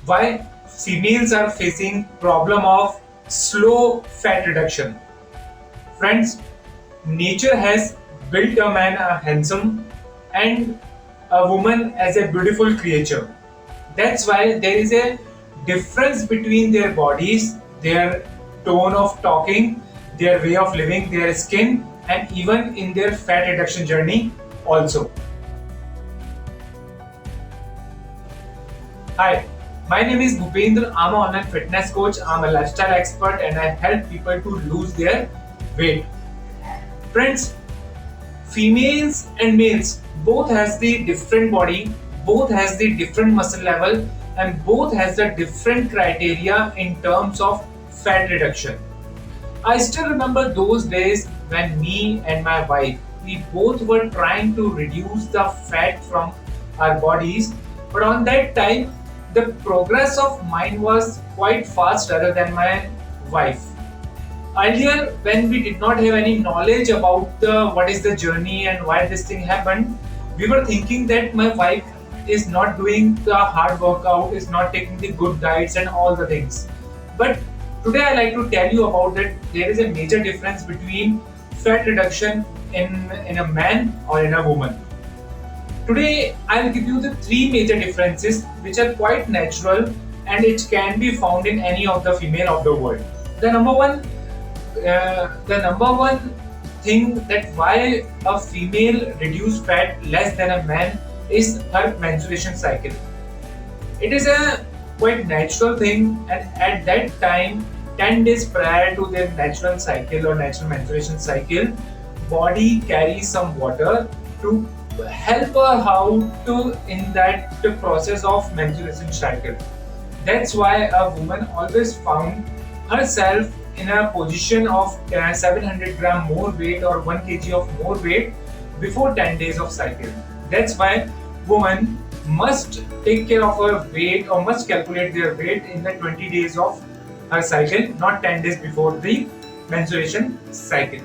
Why females are facing problem of slow fat reduction? Friends, nature has built a man a handsome and a woman as a beautiful creature. That's why there is a difference between their bodies, their tone of talking, their way of living, their skin, and even in their fat reduction journey also. Hi, my name is Bhupendra. I'm an online fitness coach. I'm a lifestyle expert and I help people to lose their weight. Friends, females and males both has the different body, both has the different muscle level, and both has the different criteria in terms of fat reduction. I still remember those days when me and my wife, we both were trying to reduce the fat from our bodies, but on that time the progress of mine was quite fast rather than my wife. Earlier, when we did not have any knowledge about the what is the journey and why this thing happened, we were thinking that my wife is not doing the hard workout, is not taking the good diets and all the things. But today I like to tell you about that there is a major difference between fat reduction in a man or in a woman. Today I'll give you the three major differences which are quite natural and it can be found in any of the female of the world. The number one thing that why a female reduce fat less than a man is her menstruation cycle. It is a quite natural thing, and at that time, 10 days prior to their natural cycle or natural menstruation cycle, body carries some water to help her how to in that process of menstruation cycle. That's why a woman always found herself in a position of 700 gram more weight or 1 kg of more weight before 10 days of cycle. That's why woman must take care of her weight or must calculate their weight in the 20 days of her cycle, not 10 days before the menstruation cycle.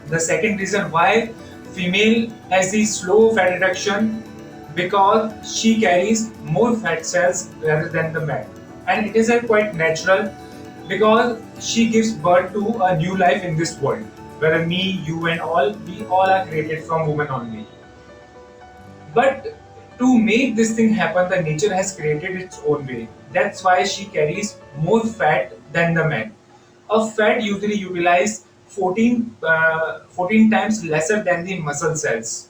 The second reason why female has the slow fat reduction because she carries more fat cells rather than the man, and it is a quite natural because she gives birth to a new life in this world. Whether me, you, and all, we all are created from woman only. But to make this thing happen, the nature has created its own way. That's why she carries more fat than the man. A fat usually utilize 14 times lesser than the muscle cells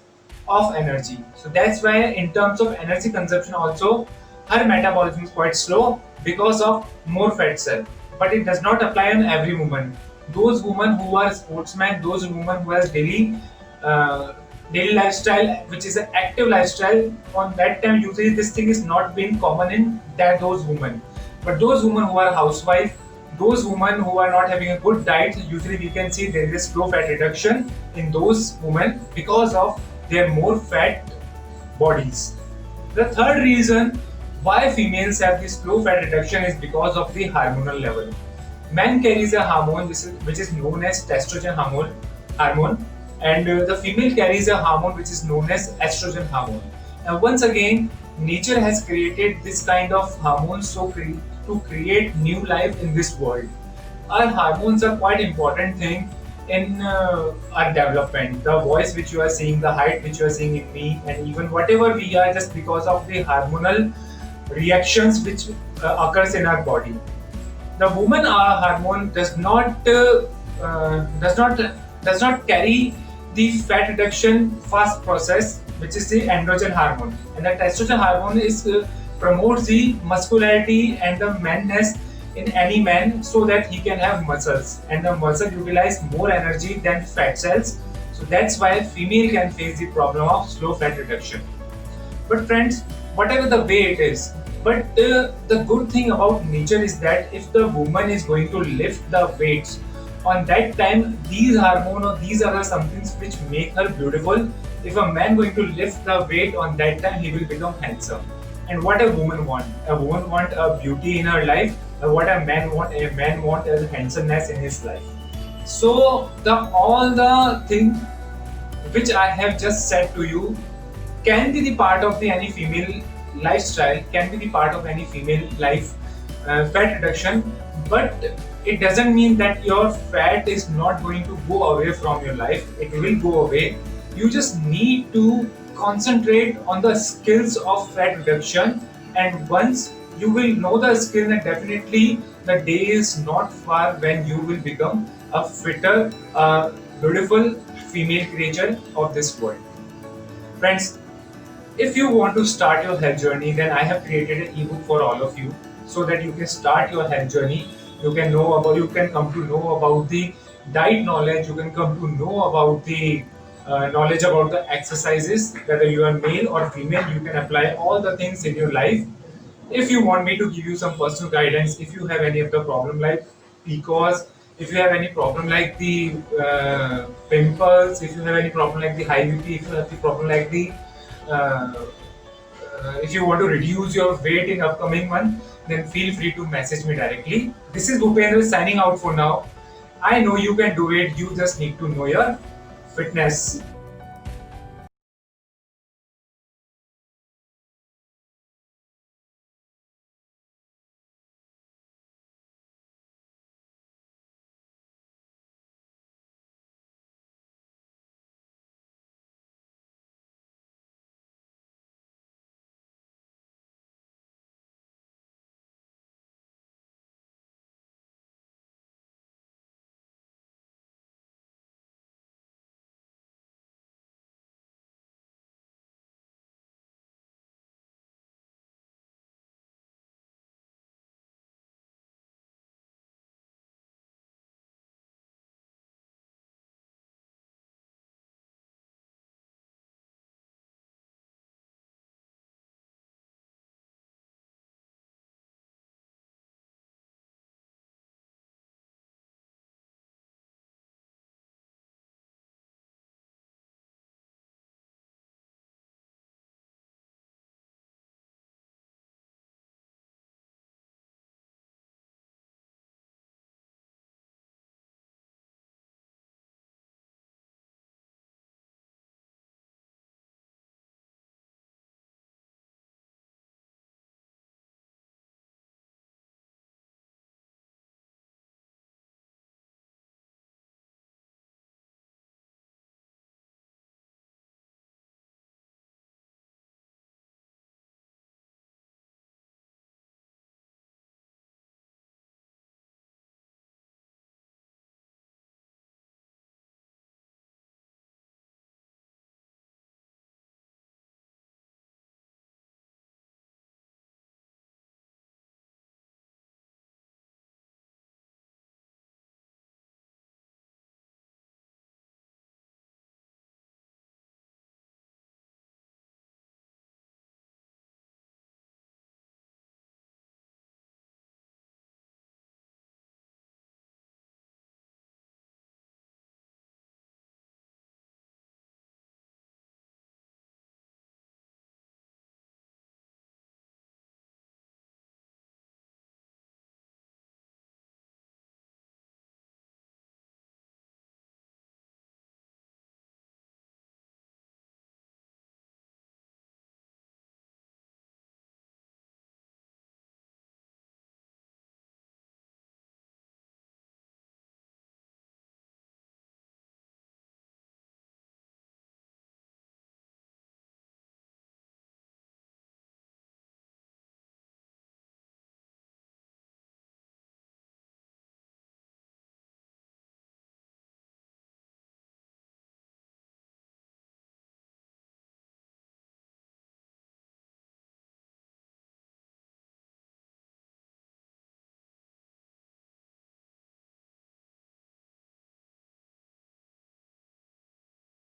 of energy. So that's why in terms of energy consumption also, her metabolism is quite slow because of more fat cell. But it does not apply on every woman. Those women who are sportsmen, those women who has uh, daily lifestyle, which is an active lifestyle, on that time usually this thing is not being common in that those women. But those women who are housewife, those women who are not having a good diet, usually we can see there is slow fat reduction in those women because of their more fat bodies. The third reason why females have this slow fat reduction is because of the hormonal level. Man carries a hormone which is known as testosterone hormone, and the female carries a hormone which is known as estrogen hormone. And once again, nature has created this kind of hormones to create new life in this world. Our hormones are quite important thing in our development. The voice which you are seeing, the height which you are seeing in me, and even whatever we are, just because of the hormonal reactions which occurs in our body. The woman hormone does not carry the fat reduction fast process, which is the androgen hormone, and the testosterone hormone is promotes the muscularity and the manness in any man so that he can have muscles, and the muscle utilize more energy than fat cells. So that's why female can face the problem of slow fat reduction. But friends, whatever the way it is, but the good thing about nature is that if the woman is going to lift the weights, on that time these hormone or these are the somethings which make her beautiful. If a man going to lift the weight, on that time he will become handsome. And what a woman want a beauty in her life. What a man want is handsomeness in his life. So the all the thing which I have just said to you can be the part of the any female lifestyle can be the part of any female life, fat reduction, but it doesn't mean that your fat is not going to go away from your life. It will go away. You just need to concentrate on the skills of fat reduction, and once you will know the skill, then definitely the day is not far when you will become a fitter, beautiful female creature of this world. Friends, if you want to start your health journey, then I have created an ebook for all of you so that you can start your health journey. You can come to know about the diet knowledge. You can come to know about the knowledge about the exercises. Whether you are male or female, you can apply all the things in your life. If you want me to give you some personal guidance, if you have any of the problem like because if you have any problem like the pimples, if you have any problem like the high BP, if you have the problem like the uh, if you want to reduce your weight in upcoming month, then feel free to message me directly. This is Bhupendra signing out for now. I know you can do it. You just need to know your fitness.